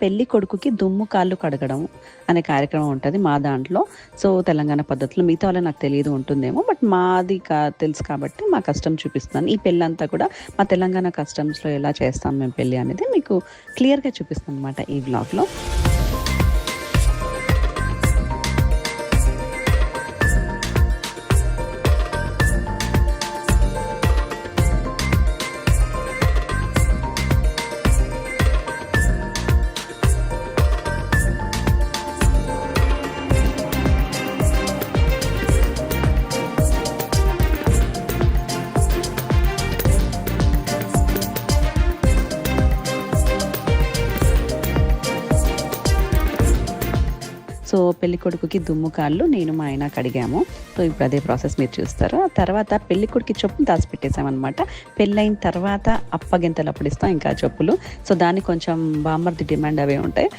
పెళ్లి కొడుకుకి దుమ్ము కాళ్ళు కడగడం అనే కార్యక్రమం ఉంటది మా దాంట్లో. సో, తెలంగాణ పద్ధతిలో మిగతా వాళ్ళవి నాకు తెలీదు ఉంటుందేమో. బట్ మాది తెలుసు కాబట్టి మా కస్టమ్ చూపిస్తున్నాను. ఈ పెళ్ళంతా కూడా మా తెలంగాణ కస్టమ్స్‌లో ఎలా చేస్తాం మేము పెళ్లి అనేది మీకు క్లియర్‌గా చూపిస్తాననమాట ఈ వ్లాగ్‌లో. సో, పెళ్ళికొడుకుకి దుమ్ము కాళ్ళు నేను మా ఆయన కడిగాము. సో, ఇప్పుడు అదే ప్రాసెస్ మీరు చూస్తారు. ఆ తర్వాత పెళ్ళికొడుకి చెప్పులు దాచిపెట్టేసామనమాట. పెళ్ళైన తర్వాత అప్పగింతలప్పుడు ఇస్తాం ఇంకా చెప్పులు. సో, దానికి కొంచెం బామ్మర్ది డిమాండ్ అవే ఉంటాయి.